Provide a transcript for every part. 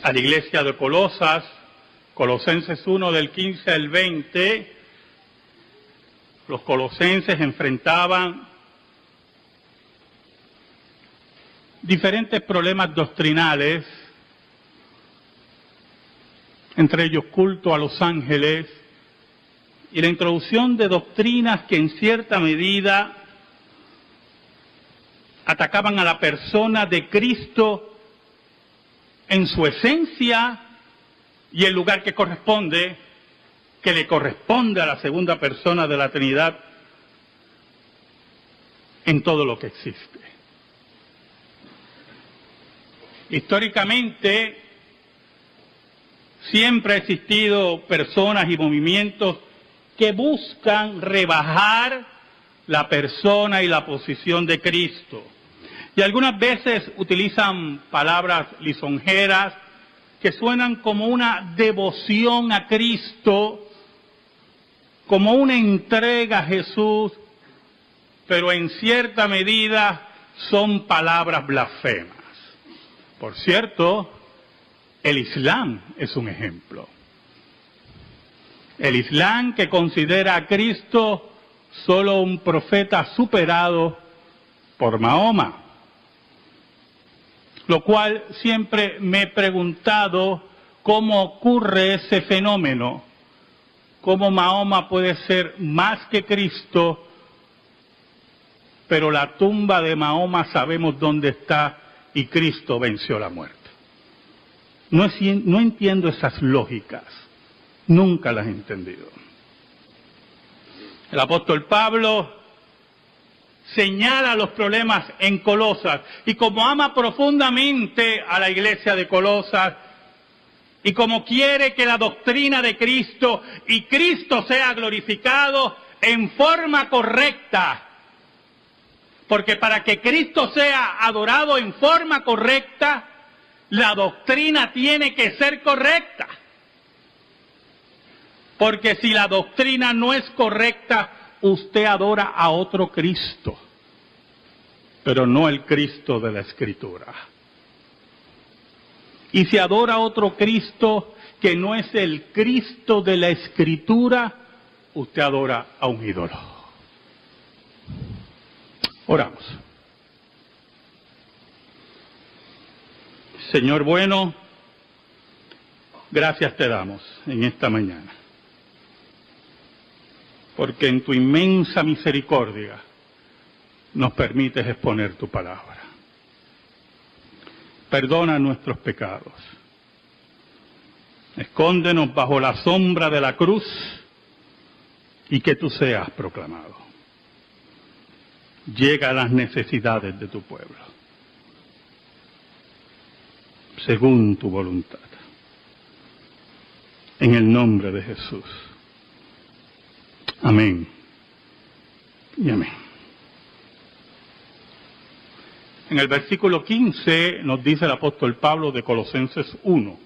a la iglesia de Colosas, Colosenses 1 del 15 al 20, los colosenses enfrentaban diferentes problemas doctrinales, entre ellos culto a los ángeles y la introducción de doctrinas que en cierta medida atacaban a la persona de Cristo en su esencia y el lugar que le corresponde a la segunda persona de la Trinidad en todo lo que existe. Históricamente, siempre ha existido personas y movimientos que buscan rebajar la persona y la posición de Cristo. Y algunas veces utilizan palabras lisonjeras que suenan como una devoción a Cristo, como una entrega a Jesús, pero en cierta medida son palabras blasfemas. Por cierto, el Islam es un ejemplo. El Islam que considera a Cristo solo un profeta superado por Mahoma. Lo cual siempre me he preguntado cómo ocurre ese fenómeno, cómo Mahoma puede ser más que Cristo, pero la tumba de Mahoma sabemos dónde está y Cristo venció la muerte. No entiendo esas lógicas, nunca las he entendido. El apóstol Pablo señala los problemas en Colosas y como ama profundamente a la iglesia de Colosas y como quiere que la doctrina de Cristo y Cristo sea glorificado en forma correcta, porque para que Cristo sea adorado en forma correcta, la doctrina tiene que ser correcta. Porque si la doctrina no es correcta, usted adora a otro Cristo, pero no el Cristo de la Escritura. Y si adora a otro Cristo que no es el Cristo de la Escritura, usted adora a un ídolo. Oramos. Señor bueno, gracias te damos en esta mañana, porque en tu inmensa misericordia nos permites exponer tu palabra. Perdona nuestros pecados. Escóndenos bajo la sombra de la cruz y que tú seas proclamado. Llega a las necesidades de tu pueblo, según tu voluntad. En el nombre de Jesús. Amén y amén. En el versículo 15 nos dice el apóstol Pablo de Colosenses 1.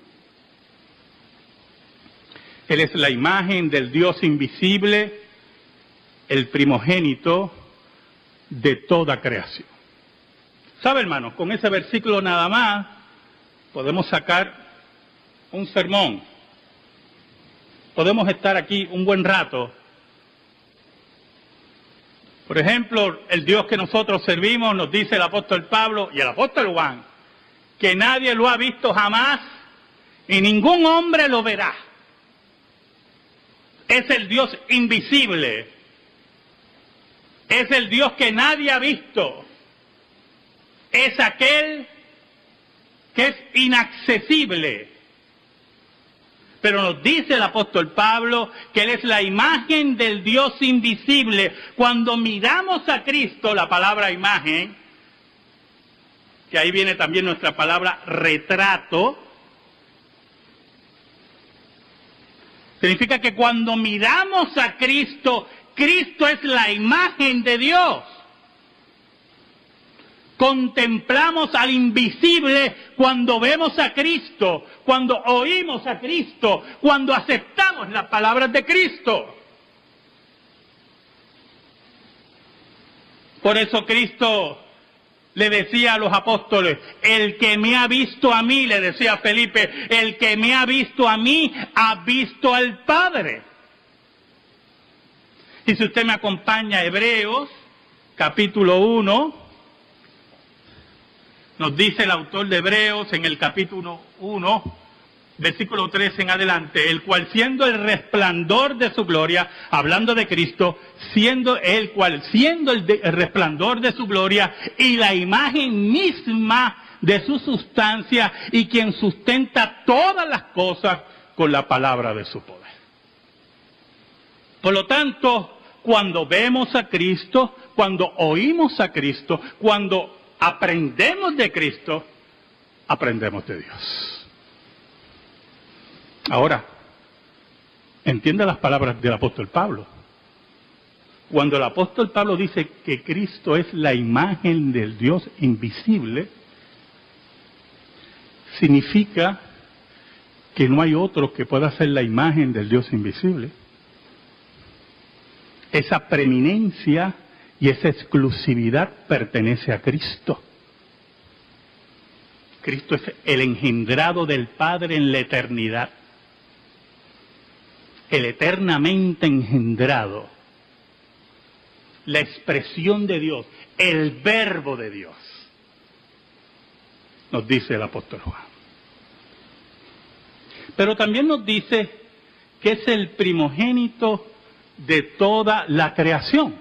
Él es la imagen del Dios invisible, el primogénito de toda creación. ¿Sabe, hermanos? Con ese versículo nada más podemos sacar un sermón. Podemos estar aquí un buen rato. Por ejemplo, el Dios que nosotros servimos, nos dice el apóstol Pablo y el apóstol Juan, que nadie lo ha visto jamás y ningún hombre lo verá. Es el Dios invisible. Es el Dios que nadie ha visto. Es aquel que es inaccesible. Pero nos dice el apóstol Pablo que Él es la imagen del Dios invisible. Cuando miramos a Cristo, la palabra imagen, que ahí viene también nuestra palabra retrato, significa que cuando miramos a Cristo, Cristo es la imagen de Dios. Contemplamos al invisible cuando vemos a Cristo, cuando oímos a Cristo, cuando aceptamos las palabras de Cristo. Por eso Cristo le decía a los apóstoles, el que me ha visto a mí, le decía a Felipe, el que me ha visto a mí, ha visto al Padre. Y si usted me acompaña a Hebreos, capítulo 1, nos dice el autor de Hebreos en el capítulo 1, versículo 13 en adelante, el cual siendo el resplandor de su gloria, hablando de Cristo, siendo el resplandor de su gloria y la imagen misma de su sustancia y quien sustenta todas las cosas con la palabra de su poder. Por lo tanto, cuando vemos a Cristo, cuando oímos a Cristo, cuando aprendemos de Cristo, aprendemos de Dios. Ahora, entienda las palabras del apóstol Pablo. Cuando el apóstol Pablo dice que Cristo es la imagen del Dios invisible, significa que no hay otro que pueda ser la imagen del Dios invisible. Esa preeminencia y esa exclusividad pertenece a Cristo. Cristo es el engendrado del Padre en la eternidad. El eternamente engendrado, la expresión de Dios, el verbo de Dios, nos dice el apóstol Juan. Pero también nos dice que es el primogénito de toda la creación.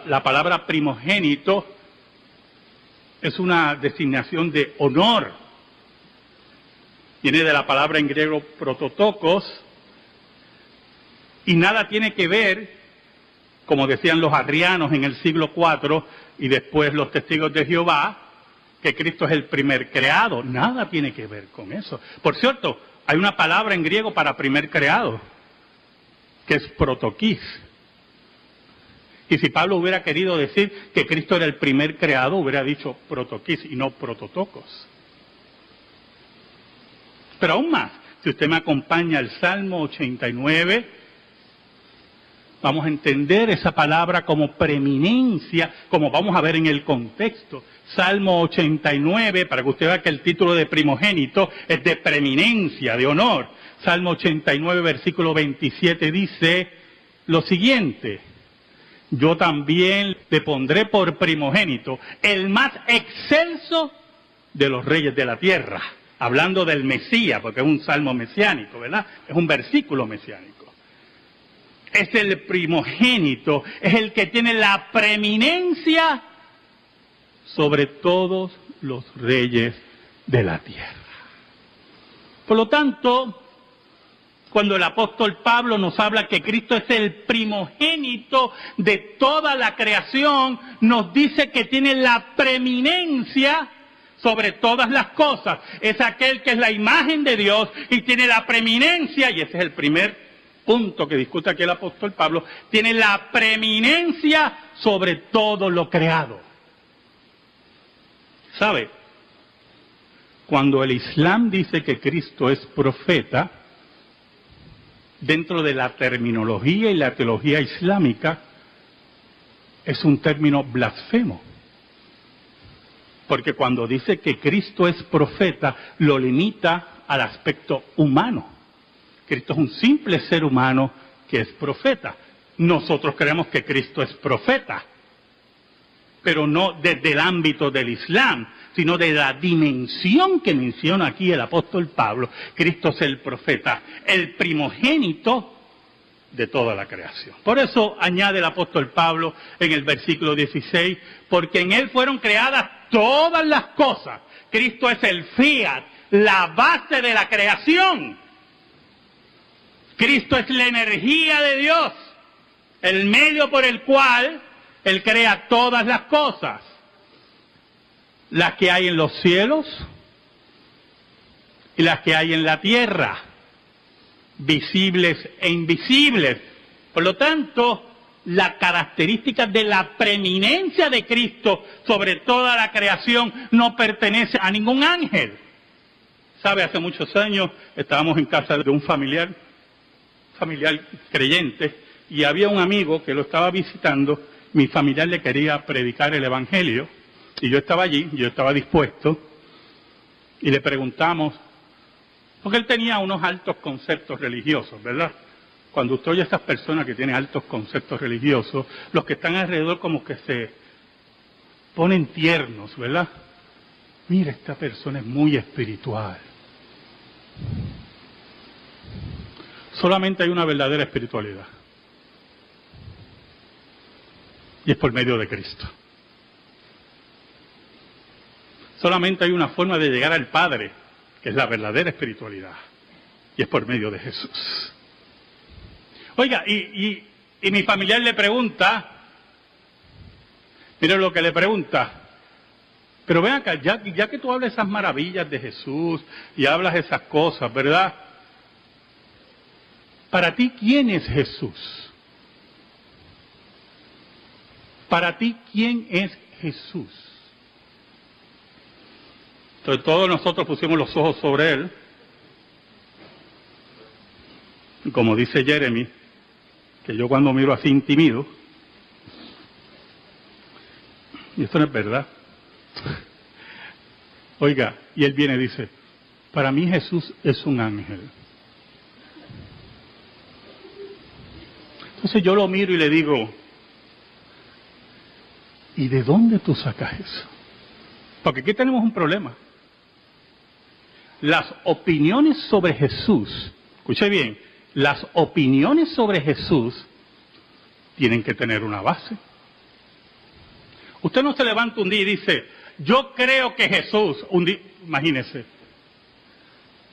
La palabra primogénito es una designación de honor. Viene de la palabra en griego prototokos, y nada tiene que ver, como decían los arrianos en el siglo IV y después los testigos de Jehová, que Cristo es el primer creado. Nada tiene que ver con eso. Por cierto, hay una palabra en griego para primer creado, que es protokis. Y si Pablo hubiera querido decir que Cristo era el primer creado, hubiera dicho protokis y no prototokos. Pero aún más, si usted me acompaña al Salmo 89, vamos a entender esa palabra como preeminencia, como vamos a ver en el contexto. Salmo 89, para que usted vea que el título de primogénito es de preeminencia, de honor. Salmo 89, versículo 27 dice lo siguiente: yo también le pondré por primogénito, el más excelso de los reyes de la tierra. Hablando del Mesías, porque es un salmo mesiánico, ¿verdad? Es un versículo mesiánico. Es el primogénito, es el que tiene la preeminencia sobre todos los reyes de la tierra. Por lo tanto, cuando el apóstol Pablo nos habla que Cristo es el primogénito de toda la creación, nos dice que tiene la preeminencia sobre todas las cosas. Es aquel que es la imagen de Dios y tiene la preeminencia, y ese es el primer punto que discute aquí el apóstol Pablo, tiene la preeminencia sobre todo lo creado. ¿Sabe? Cuando el Islam dice que Cristo es profeta, dentro de la terminología y la teología islámica, es un término blasfemo. Porque cuando dice que Cristo es profeta, lo limita al aspecto humano. Cristo es un simple ser humano que es profeta. Nosotros creemos que Cristo es profeta, pero no desde el ámbito del Islam, sino de la dimensión que menciona aquí el apóstol Pablo. Cristo es el profeta, el primogénito de toda la creación. Por eso añade el apóstol Pablo en el versículo 16, porque en él fueron creadas todas las cosas. Cristo es el fiat, la base de la creación. Cristo es la energía de Dios, el medio por el cual Él crea todas las cosas, las que hay en los cielos y las que hay en la tierra, visibles e invisibles. Por lo tanto, la característica de la preeminencia de Cristo sobre toda la creación no pertenece a ningún ángel. ¿Sabe? Hace muchos años estábamos en casa de un familiar creyente, y había un amigo que lo estaba visitando. Mi familiar le quería predicar el evangelio, Y yo estaba allí, yo estaba dispuesto, y le preguntamos, porque él tenía unos altos conceptos religiosos, ¿verdad? Cuando usted oye a estas personas que tienen altos conceptos religiosos, los que están alrededor como que se ponen tiernos, ¿verdad? Mira, esta persona es muy espiritual. Solamente hay una verdadera espiritualidad. Y es por medio de Cristo. Solamente hay una forma de llegar al Padre, que es la verdadera espiritualidad. Y es por medio de Jesús. Oiga, y mi familiar le pregunta, mire lo que le pregunta, pero ven acá, ya que tú hablas esas maravillas de Jesús y hablas esas cosas, ¿verdad? Para ti, ¿quién es Jesús? Para ti, ¿quién es Jesús? Entonces todos nosotros pusimos los ojos sobre él. Y como dice Jeremy, que yo cuando miro así intimido, y esto no es verdad. Oiga, y él viene y dice, para mí Jesús es un ángel. Entonces yo lo miro y le digo, ¿y de dónde tú sacas eso? Porque aquí tenemos un problema. Las opiniones sobre Jesús, escuche bien, las opiniones sobre Jesús tienen que tener una base. Usted no se levanta un día y dice, yo creo que Jesús, un día, imagínese,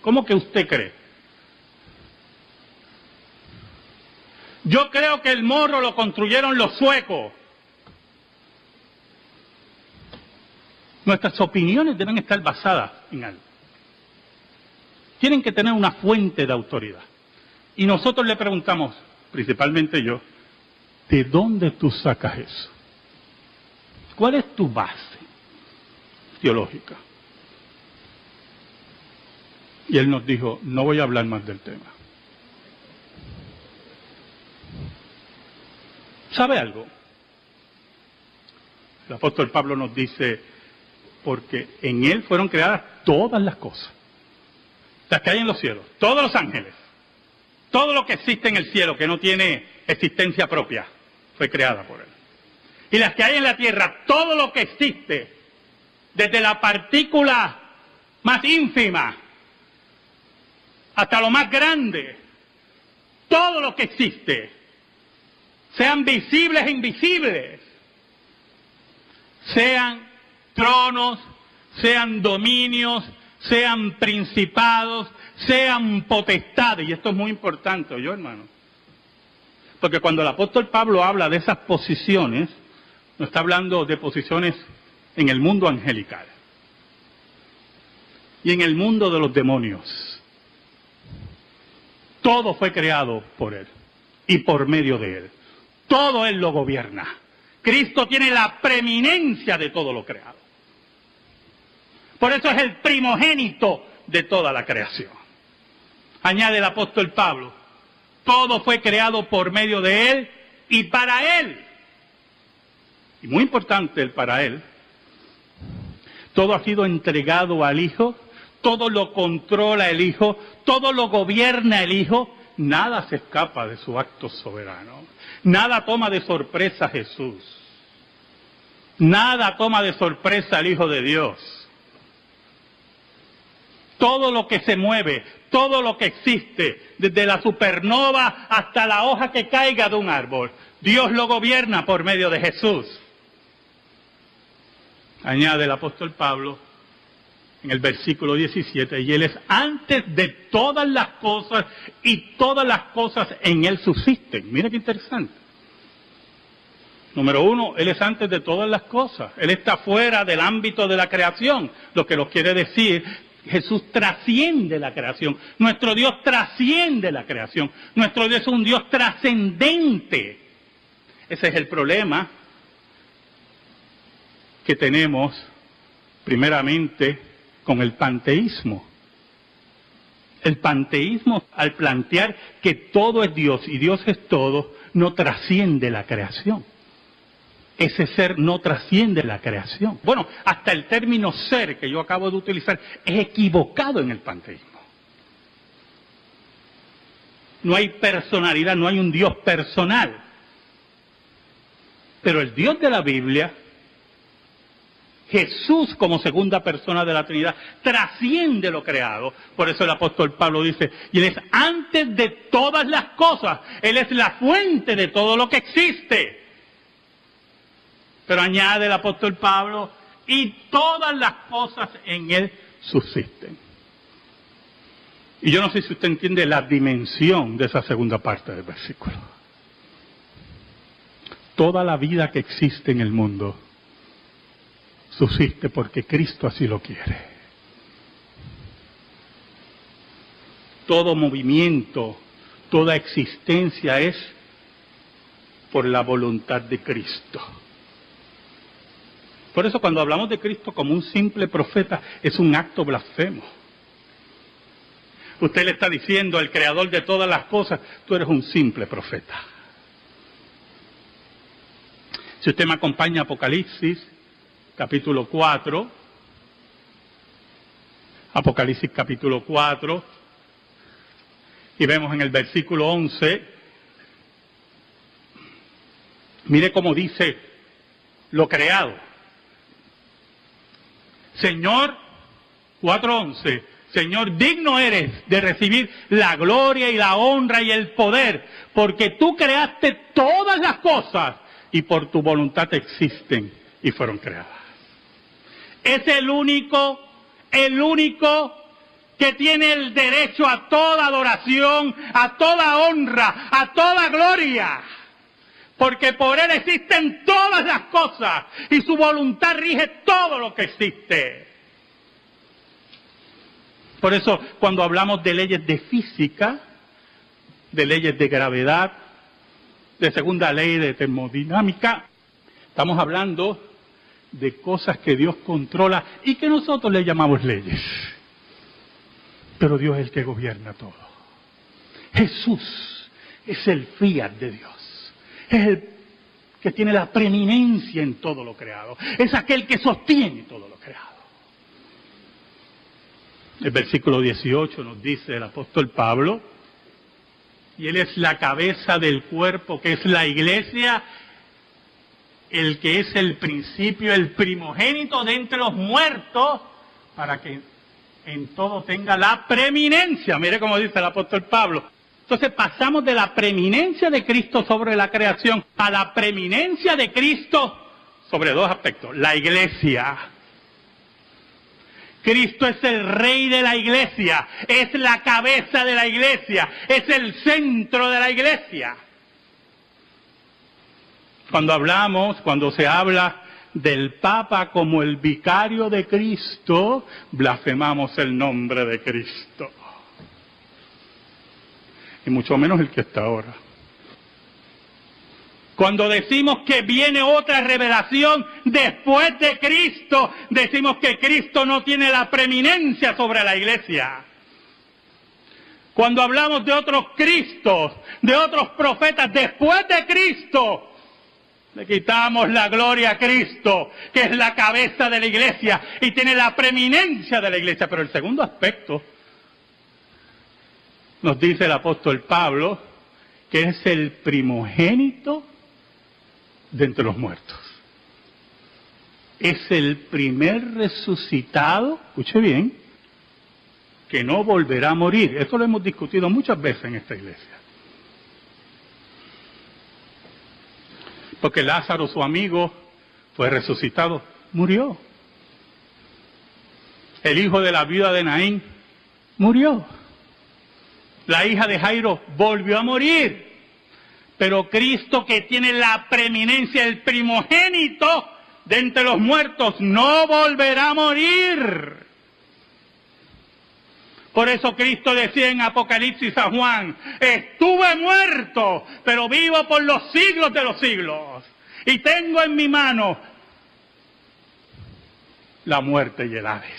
¿cómo que usted cree? Yo creo que el morro lo construyeron los suecos. Nuestras opiniones deben estar basadas en algo. Tienen que tener una fuente de autoridad. Y nosotros le preguntamos, principalmente yo, ¿de dónde tú sacas eso? ¿Cuál es tu base teológica? Y él nos dijo, no voy a hablar más del tema. ¿Sabe algo? El apóstol Pablo nos dice, porque en él fueron creadas todas las cosas, las que hay en los cielos, todos los ángeles, todo lo que existe en el cielo que no tiene existencia propia, fue creada por él. Y las que hay en la tierra, todo lo que existe, desde la partícula más ínfima hasta lo más grande, todo lo que existe, sean visibles e invisibles, sean tronos, sean dominios, sean principados, sean potestades, y esto es muy importante, ¿oyó, hermano? Porque cuando el apóstol Pablo habla de esas posiciones, no está hablando de posiciones en el mundo angelical y en el mundo de los demonios. Todo fue creado por él y por medio de él. Todo él lo gobierna. Cristo tiene la preeminencia de todo lo creado. Por eso es el primogénito de toda la creación. Añade el apóstol Pablo, todo fue creado por medio de él y para él. Y muy importante el para él. Todo ha sido entregado al Hijo, todo lo controla el Hijo, todo lo gobierna el Hijo. Nada se escapa de su acto soberano. Nada toma de sorpresa a Jesús. Nada toma de sorpresa al Hijo de Dios. Todo lo que se mueve, todo lo que existe, desde la supernova hasta la hoja que caiga de un árbol, Dios lo gobierna por medio de Jesús. Añade el apóstol Pablo en el versículo 17, y Él es antes de todas las cosas, y todas las cosas en Él subsisten. Mira qué interesante. Número uno, Él es antes de todas las cosas. Él está fuera del ámbito de la creación, lo que nos quiere decir, Jesús trasciende la creación. Nuestro Dios trasciende la creación. Nuestro Dios es un Dios trascendente. Ese es el problema que tenemos, primeramente, con el panteísmo. El panteísmo, al plantear que todo es Dios y Dios es todo, no trasciende la creación. ese ser no trasciende la creación. Bueno, hasta el término ser que yo acabo de utilizar es equivocado en el panteísmo. No hay personalidad, no hay un Dios personal. Pero el Dios de la Biblia, Jesús como segunda persona de la Trinidad, trasciende lo creado. Por eso el apóstol Pablo dice, y Él es antes de todas las cosas, Él es la fuente de todo lo que existe. Pero añade el apóstol Pablo, y todas las cosas en Él subsisten. Y yo no sé si usted entiende la dimensión de esa segunda parte del versículo. Toda la vida que existe en el mundo subsiste porque Cristo así lo quiere. Todo movimiento, toda existencia es por la voluntad de Cristo. Por eso cuando hablamos de Cristo como un simple profeta, es un acto blasfemo. Usted le está diciendo al creador de todas las cosas, tú eres un simple profeta. Si usted me acompaña a Apocalipsis, capítulo 4, Apocalipsis capítulo 4, y vemos en el versículo 11, mire cómo dice lo creado. Señor, 4:11, Señor, digno eres de recibir la gloria y la honra y el poder, porque tú creaste todas las cosas y por tu voluntad existen y fueron creadas. Es el único que tiene el derecho a toda adoración, a toda honra, a toda gloria. Porque por Él existen todas las cosas y su voluntad rige todo lo que existe. Por eso, cuando hablamos de leyes de física, de leyes de gravedad, de segunda ley de termodinámica, estamos hablando de cosas que Dios controla y que nosotros le llamamos leyes. Pero Dios es el que gobierna todo. Jesús es el fiat de Dios. Es el que tiene la preeminencia en todo lo creado. Es aquel que sostiene todo lo creado. El versículo 18 nos dice el apóstol Pablo, y Él es la cabeza del cuerpo que es la iglesia, el que es el principio, el primogénito de entre los muertos, para que en todo tenga la preeminencia. Mire cómo dice el apóstol Pablo. Entonces pasamos de la preeminencia de Cristo sobre la creación a la preeminencia de Cristo sobre dos aspectos. La iglesia. Cristo es el rey de la iglesia, es la cabeza de la iglesia, es el centro de la iglesia. Cuando se habla del Papa como el vicario de Cristo, blasfemamos el nombre de Cristo. Y mucho menos el que está ahora. Cuando decimos que viene otra revelación después de Cristo, decimos que Cristo no tiene la preeminencia sobre la iglesia. Cuando hablamos de otros Cristos, de otros profetas después de Cristo, le quitamos la gloria a Cristo, que es la cabeza de la iglesia y tiene la preeminencia de la iglesia. Pero el segundo aspecto, nos dice el apóstol Pablo, que es el primogénito de entre los muertos. Es el primer resucitado, escuche bien, que no volverá a morir. Esto lo hemos discutido muchas veces en esta iglesia. Porque Lázaro, su amigo, fue resucitado, murió. El hijo de la viuda de Naín murió. La hija de Jairo volvió a morir. Pero Cristo, que tiene la preeminencia, el primogénito de entre los muertos, no volverá a morir. Por eso Cristo decía en Apocalipsis a Juan, estuve muerto, pero vivo por los siglos de los siglos. Y tengo en mi mano la muerte y el Hades.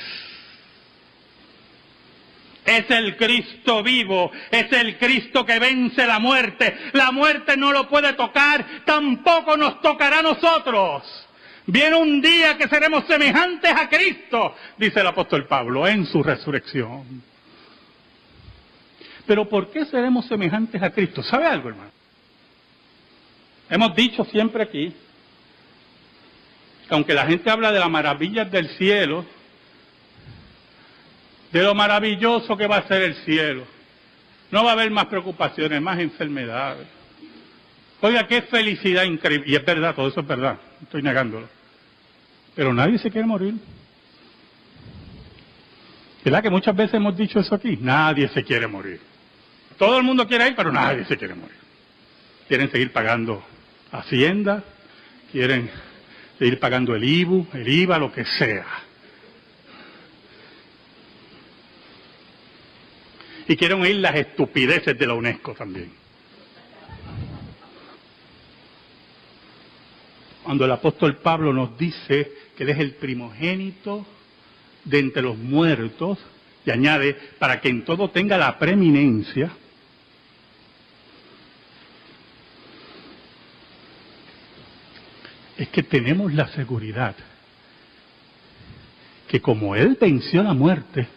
Es el Cristo vivo, es el Cristo que vence la muerte. La muerte no lo puede tocar, tampoco nos tocará a nosotros. Viene un día que seremos semejantes a Cristo, dice el apóstol Pablo, en su resurrección. Pero ¿por qué seremos semejantes a Cristo? ¿Sabe algo, hermano? Hemos dicho siempre aquí, que aunque la gente habla de las maravillas del cielo, de lo maravilloso que va a ser el cielo, no va a haber más preocupaciones, más enfermedades. Oiga, qué felicidad increíble. Y es verdad, todo eso es verdad, no estoy negándolo. Pero nadie se quiere morir. ¿Verdad que muchas veces hemos dicho eso aquí? Nadie se quiere morir. Todo el mundo quiere ir, pero nadie se quiere morir. Quieren seguir pagando Hacienda, quieren seguir pagando el IBU, el IVA, lo que sea. Y quieren oír las estupideces de la UNESCO también. Cuando el apóstol Pablo nos dice que Él es el primogénito de entre los muertos, y añade, para que en todo tenga la preeminencia, es que tenemos la seguridad que como Él venció la muerte,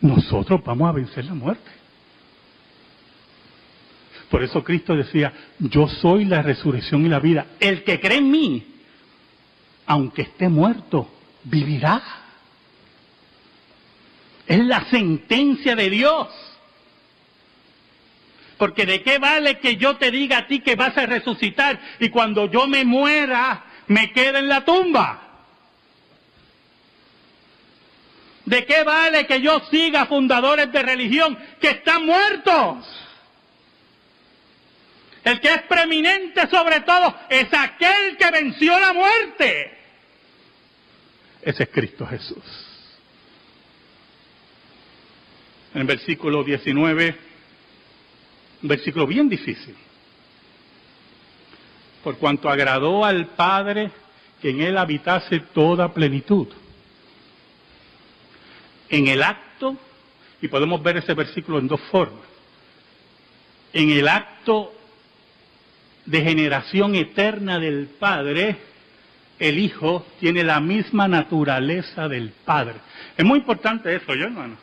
nosotros vamos a vencer la muerte. Por eso Cristo decía, yo soy la resurrección y la vida. El que cree en mí, aunque esté muerto, vivirá. Es la sentencia de Dios. Porque ¿de qué vale que yo te diga a ti que vas a resucitar y cuando yo me muera me quede en la tumba? ¿De qué vale que yo siga fundadores de religión que están muertos? El que es preeminente sobre todo es aquel que venció la muerte. Ese es Cristo Jesús. En el versículo 19, un versículo bien difícil. Por cuanto agradó al Padre que en Él habitase toda plenitud. En el acto, y podemos ver ese versículo en dos formas, en el acto de generación eterna del Padre, el Hijo tiene la misma naturaleza del Padre. Es muy importante eso, ¿yo, hermano?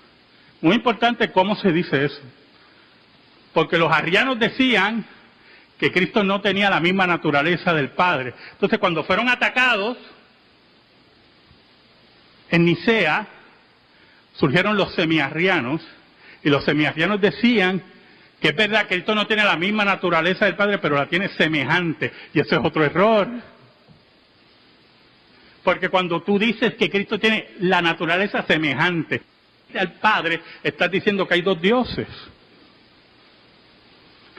Muy importante cómo se dice eso. Porque los arrianos decían que Cristo no tenía la misma naturaleza del Padre. Entonces, cuando fueron atacados en Nicea, surgieron los semiarrianos, y los semiarrianos decían que es verdad que Cristo no tiene la misma naturaleza del Padre, pero la tiene semejante, y eso es otro error. Porque cuando tú dices que Cristo tiene la naturaleza semejante al Padre, estás diciendo que hay dos dioses.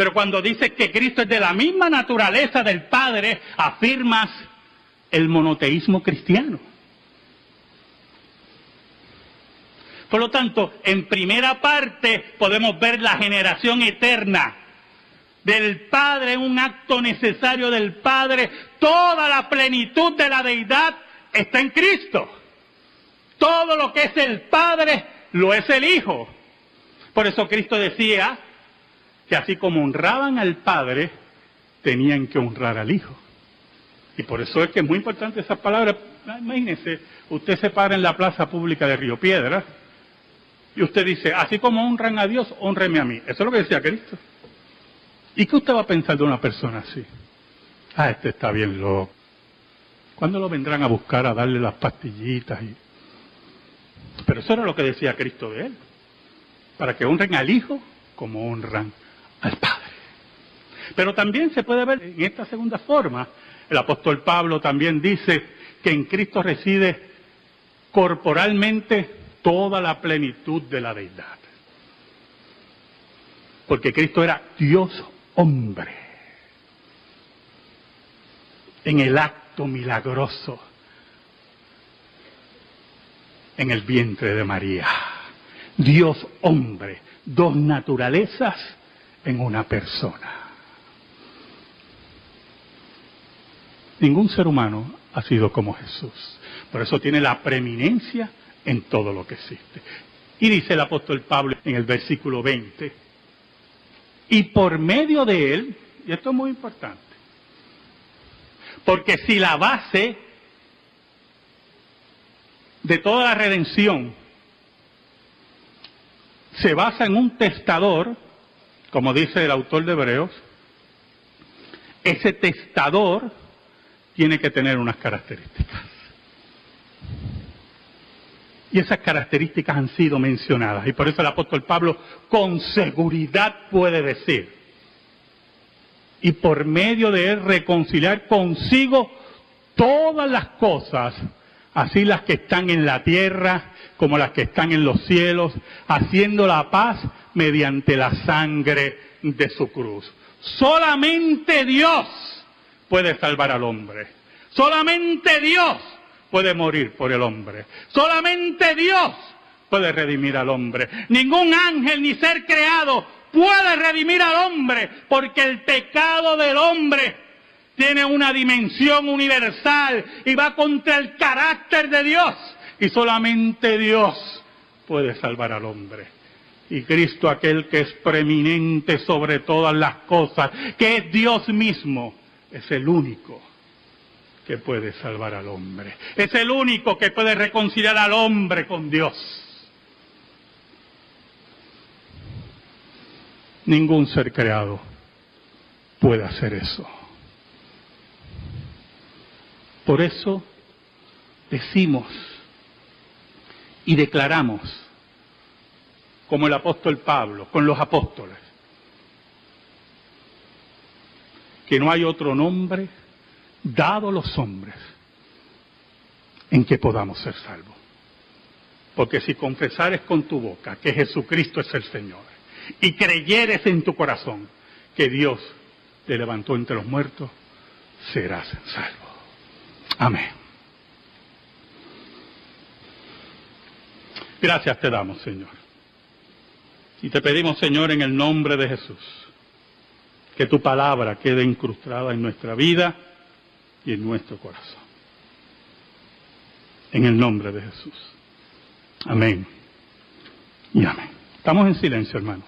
Pero cuando dices que Cristo es de la misma naturaleza del Padre, afirmas el monoteísmo cristiano. Por lo tanto, en primera parte podemos ver la generación eterna del Padre, un acto necesario del Padre. Toda la plenitud de la deidad está en Cristo. Todo lo que es el Padre lo es el Hijo. Por eso Cristo decía que así como honraban al Padre, tenían que honrar al Hijo. Y por eso es que es muy importante esas palabras. Imagínense, usted se para en la plaza pública de Río Piedras, y usted dice, así como honran a Dios, honreme a mí. Eso es lo que decía Cristo. ¿Y qué usted va a pensar de una persona así? Este está bien loco. ¿Cuándo lo vendrán a buscar a darle las pastillitas? Pero eso era lo que decía Cristo de él. Para que honren al Hijo como honran al Padre. Pero también se puede ver en esta segunda forma. El apóstol Pablo también dice que en Cristo reside corporalmente toda la plenitud de la deidad. Porque Cristo era Dios hombre. En el acto milagroso, en el vientre de María. Dios hombre, dos naturalezas en una persona. Ningún ser humano ha sido como Jesús. Por eso tiene la preeminencia en todo lo que existe. Y dice el apóstol Pablo en el versículo 20, y por medio de él, y esto es muy importante, porque si la base de toda la redención se basa en un testador, como dice el autor de Hebreos, ese testador tiene que tener unas características. Y esas características han sido mencionadas. Y por eso el apóstol Pablo con seguridad puede decir, y por medio de él reconciliar consigo todas las cosas, así las que están en la tierra como las que están en los cielos, haciendo la paz mediante la sangre de su cruz. Solamente Dios puede salvar al hombre. Solamente Dios puede morir por el hombre. Solamente Dios puede redimir al hombre. Ningún ángel ni ser creado puede redimir al hombre, porque el pecado del hombre tiene una dimensión universal y va contra el carácter de Dios. Y solamente Dios puede salvar al hombre. Y Cristo, aquel que es preeminente sobre todas las cosas, que es Dios mismo, es el único que puede salvar al hombre. Es el único que puede reconciliar al hombre con Dios. Ningún ser creado puede hacer eso. Por eso decimos y declaramos, como el apóstol Pablo, con los apóstoles, que no hay otro nombre dado a los hombres en que podamos ser salvos. Porque si confesares con tu boca que Jesucristo es el Señor y creyeres en tu corazón que Dios te levantó entre los muertos, serás salvo. Amén. Gracias te damos, Señor. Y te pedimos, Señor, en el nombre de Jesús, que tu palabra quede incrustada en nuestra vida y en nuestro corazón. En el nombre de Jesús. Amén y amén. Estamos en silencio, hermano.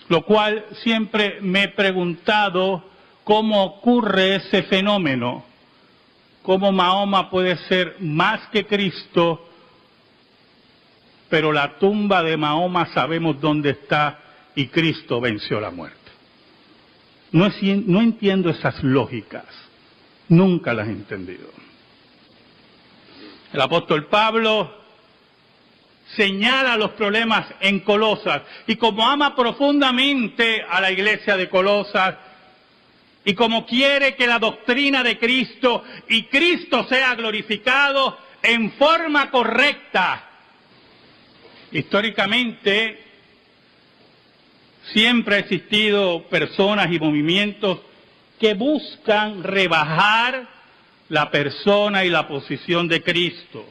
Lo cual siempre me he preguntado cómo ocurre ese fenómeno, cómo Mahoma puede ser más que Cristo, pero la tumba de Mahoma sabemos dónde está y Cristo venció la muerte. No entiendo esas lógicas, nunca las he entendido. El apóstol Pablo señala los problemas en Colosas, y como ama profundamente a la iglesia de Colosas, y como quiere que la doctrina de Cristo y Cristo sea glorificado en forma correcta, históricamente siempre ha existido personas y movimientos que buscan rebajar la persona y la posición de Cristo.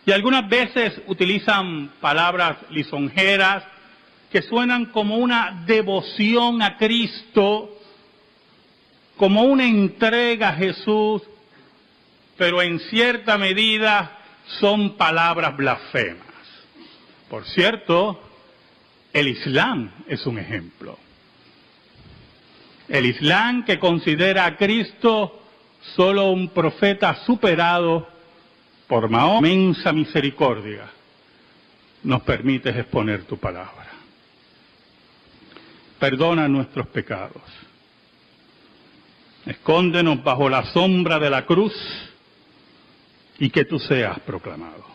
Y algunas veces utilizan palabras lisonjeras que suenan como una devoción a Cristo, como una entrega a Jesús, pero en cierta medida son palabras blasfemas. Por cierto, el Islam es un ejemplo. El Islam, que considera a Cristo solo un profeta superado por Mahoma, inmensa misericordia, nos permites exponer tu palabra. Perdona nuestros pecados. Escóndenos bajo la sombra de la cruz y que tú seas proclamado.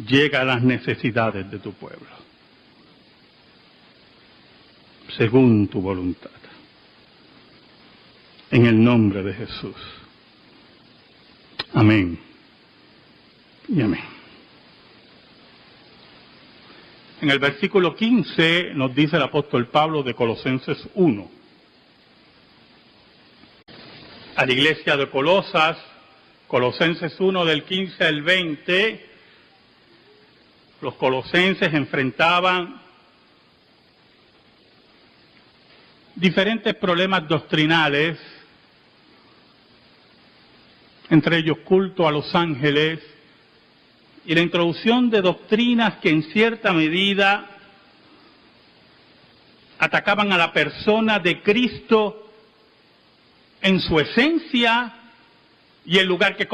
Llega a las necesidades de tu pueblo, según tu voluntad. En el nombre de Jesús. Amén y amén. En el versículo 15 nos dice el apóstol Pablo de Colosenses 1. A la iglesia de Colosas, Colosenses 1 del 15 al 20, los colosenses enfrentaban diferentes problemas doctrinales entre ellos culto a los ángeles, y la introducción de doctrinas que en cierta medida atacaban a la persona de Cristo en su esencia y el lugar que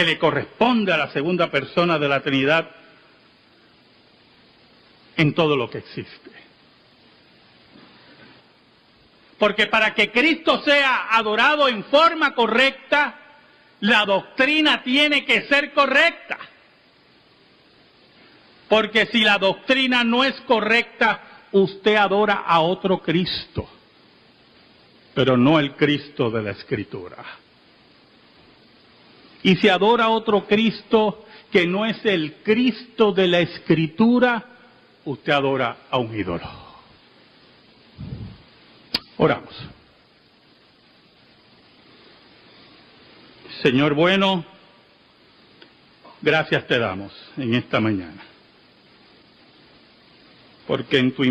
le corresponde a la segunda persona de la Trinidad en todo lo que existe. Porque para que Cristo sea adorado en forma correcta, la doctrina tiene que ser correcta. Porque si la doctrina no es correcta, usted adora a otro Cristo, pero no el Cristo de la Escritura. Y si adora a otro Cristo que no es el Cristo de la Escritura, usted adora a un ídolo. Oramos. Señor bueno, gracias te damos en esta mañana, porque en tu